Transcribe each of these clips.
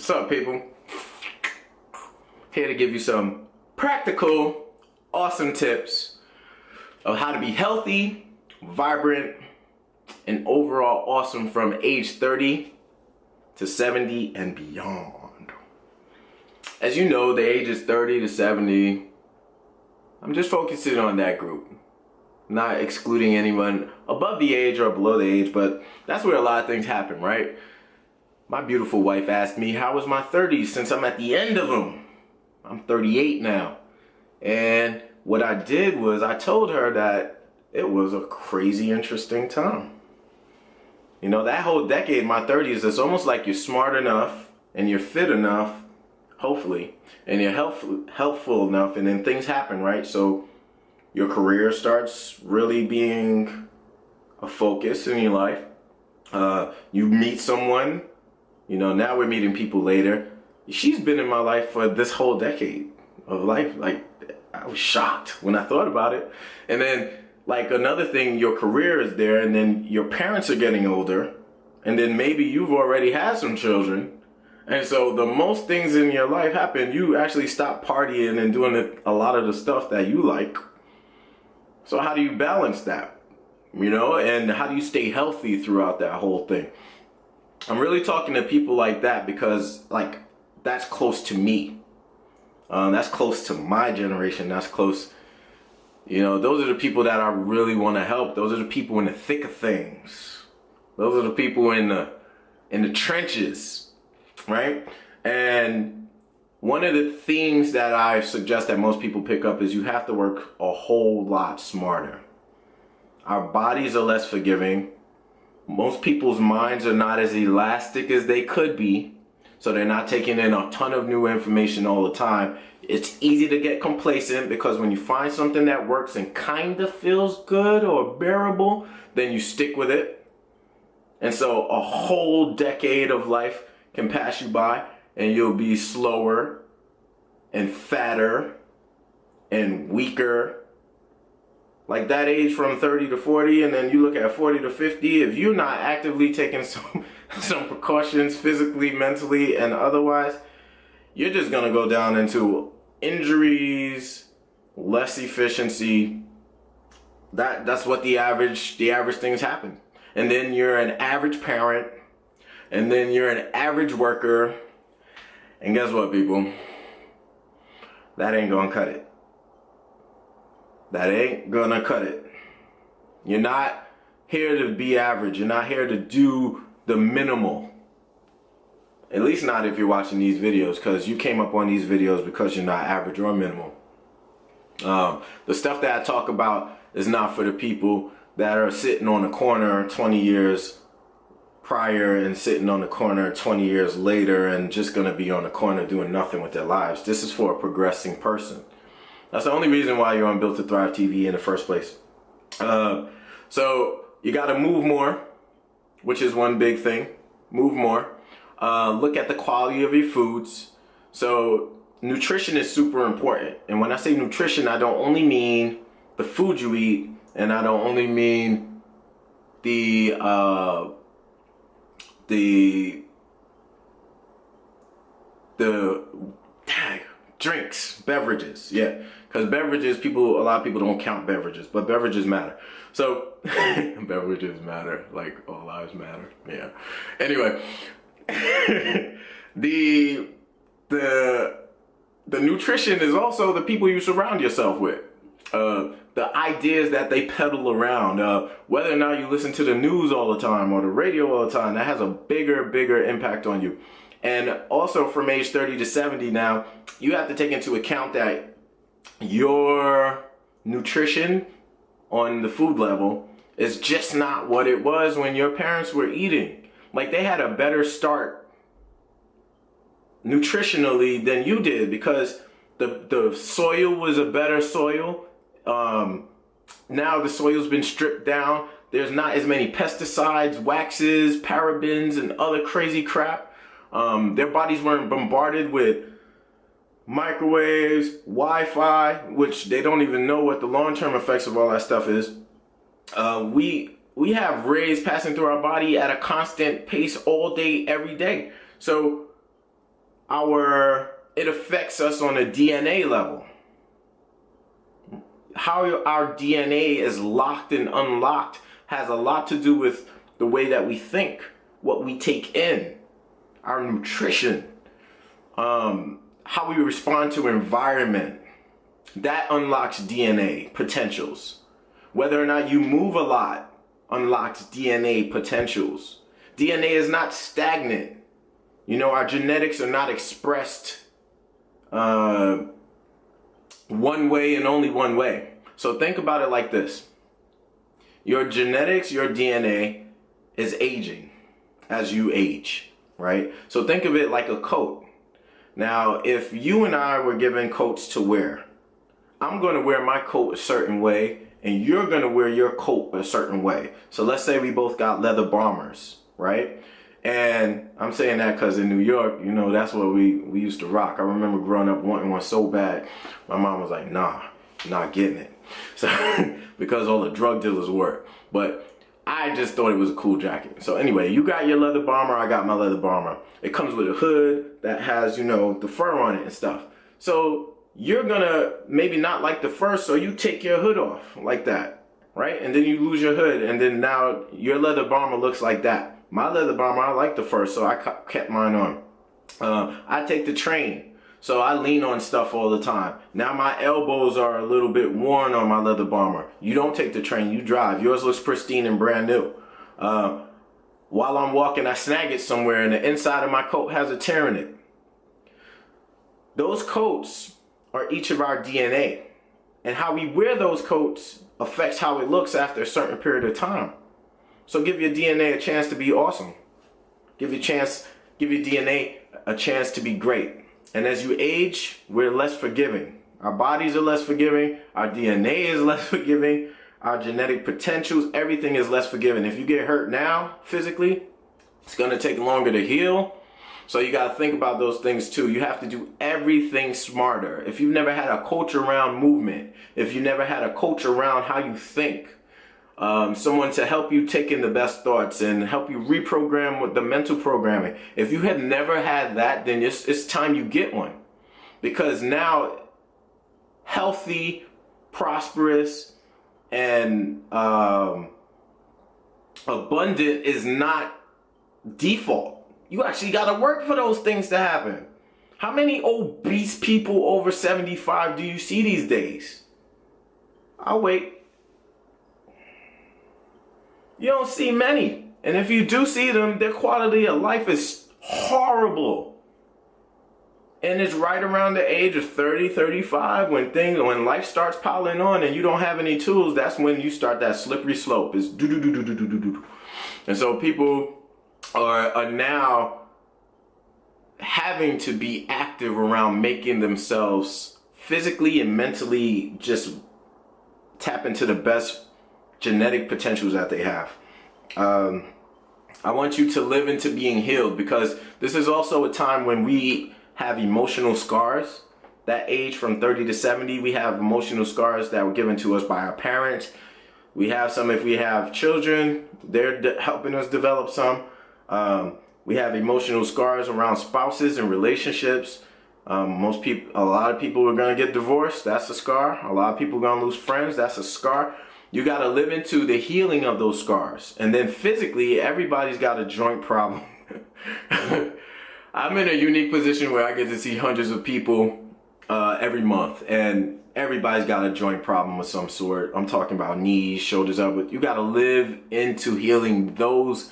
What's up, people? Here to give you some practical, awesome tips of how to be healthy, vibrant, and overall awesome from age 30 to 70 and beyond. As you know, the age is 30 to 70. I'm just focusing on that group, not excluding anyone above the age or below the age, but that's where a lot of things happen, right? My beautiful wife asked me, how was my 30s since I'm at the end of them? I'm 38 now. And what I did was I told her that it was a crazy interesting time. You know, that whole decade, my 30s, it's almost like you're smart enough and you're fit enough, hopefully, and you're helpful enough, and then things happen, right? So your career starts really being a focus in your life. You meet someone. You know, now we're meeting people later. She's been in my life for this whole decade of life. Like, I was shocked when I thought about it. And then, like, another thing, your career is there, and then your parents are getting older, and then maybe you've already had some children. And so the most things in your life happen, you actually stop partying and doing a lot of the stuff that you like. So how do you balance that? You know, and how do you stay healthy throughout that whole thing? I'm really talking to people like that because, like, that's close to me. That's close to my generation. That's close, you know, those are the people that I really want to help. Those are the people in the thick of things. Those are the people in the trenches, right? And one of the things that I suggest that most people pick up is you have to work a whole lot smarter. Our bodies are less forgiving. Most people's minds are not as elastic as they could be, so they're not taking in a ton of new information all the time. It's easy to get complacent because when you find something that works and kind of feels good or bearable, then you stick with it. And so a whole decade of life can pass you by and you'll be slower and fatter and weaker. Like that age from 30 to 40, and then you look at 40 to 50, if you're not actively taking some precautions physically, mentally, and otherwise, you're just gonna go down into injuries, less efficiency. That's what the average things happen. And then you're an average parent, and then you're an average worker, and guess what, people? That ain't gonna cut it. That ain't gonna cut it. You're not here to be average. You're not here to do the minimal. At least not if you're watching these videos, because you came up on these videos because you're not average or minimal. The stuff that I talk about is not for the people that are sitting on the corner 20 years prior and sitting on the corner 20 years later and just gonna be on the corner doing nothing with their lives. This is for a progressing person. That's the only reason why you're on Built to Thrive TV in the first place. So you got to move more, which is one big thing. Move more. Look at the quality of your foods. So nutrition is super important. And when I say nutrition, I don't only mean the food you eat, and I don't only mean the drinks, beverages, yeah. Because beverages, a lot of people don't count beverages, but beverages matter. So, beverages matter, like all lives matter, yeah. Anyway, the nutrition is also the people you surround yourself with. The ideas that they peddle around, whether or not you listen to the news all the time or the radio all the time, that has a bigger impact on you. And also from age 30 to 70 now, you have to take into account that your nutrition on the food level is just not what it was when your parents were eating. Like, they had a better start nutritionally than you did because the soil was a better soil. Now the soil's been stripped down. There's not as many pesticides, waxes, parabens, and other crazy crap. Their bodies weren't bombarded with microwaves, Wi-Fi, which they don't even know what the long-term effects of all that stuff is. We have rays passing through our body at a constant pace all day, every day. So it affects us on a DNA level. How our DNA is locked and unlocked has a lot to do with the way that we think, what we take in, our nutrition, how we respond to environment. That unlocks DNA potentials. Whether or not you move a lot unlocks DNA potentials. DNA is not stagnant. You know, our genetics are not expressed one way and only one way. So think about it like this. Your genetics, your DNA is aging as you age, right? So think of it like a coat. Now, if you and I were given coats to wear, I'm going to wear my coat a certain way and you're going to wear your coat a certain way. So let's say we both got leather bombers, right? And I'm saying that because in New York, you know, that's what we used to rock. I remember growing up wanting one so bad. My mom was like, nah, you're not getting it. So because all the drug dealers were. But I just thought it was a cool jacket. So anyway, you got your leather bomber, I got my leather bomber. It comes with a hood that has, you know, the fur on it and stuff. So you're gonna maybe not like the fur, so you take your hood off like that, right? And then you lose your hood, and then now your leather bomber looks like that. My leather bomber, I like the fur, so I kept mine on. I take the train, so I lean on stuff all the time. Now my elbows are a little bit worn on my leather bomber. You don't take the train, you drive. Yours looks pristine and brand new. While I'm walking, I snag it somewhere, and the inside of my coat has a tear in it. Those coats are each of our DNA. And how we wear those coats affects how it looks after a certain period of time. So give your DNA a chance to be awesome. Give your DNA a chance to be great. And as you age, we're less forgiving. Our bodies are less forgiving. Our DNA is less forgiving. Our genetic potentials, everything is less forgiving. If you get hurt now, physically, it's going to take longer to heal. So you got to think about those things too. You have to do everything smarter. If you've never had a coach around movement, if you never had a coach around how you think, someone to help you take in the best thoughts and help you reprogram with the mental programming. If you have never had that, then it's time you get one. Because now healthy, prosperous, and abundant is not default. You actually got to work for those things to happen. How many obese people over 75 do you see these days? I'll wait. You don't see many. And if you do see them, their quality of life is horrible. And it's right around the age of 30, 35 when life starts piling on and you don't have any tools, that's when you start that slippery slope. It's do-do-do-do-do-do-do. And so people are now having to be active around making themselves physically and mentally just tap into the best genetic potentials that they have. I want you to live into being healed, because this is also a time when we have emotional scars. That age from 30 to 70, we have emotional scars that were given to us by our parents. We have some if we have children, they're helping us develop some. We have emotional scars around spouses and relationships. A lot of people are going to get divorced. That's a scar. A lot of people are going to lose friends. That's a scar. You got to live into the healing of those scars. And then physically, everybody's got a joint problem. I'm in a unique position where I get to see hundreds of people every month, and everybody's got a joint problem of some sort. I'm talking about knees, shoulders up. But you got to live into healing those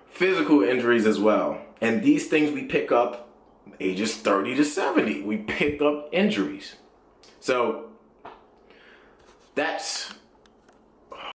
physical injuries as well. And these things we pick up ages 30 to 70. We pick up injuries. So that's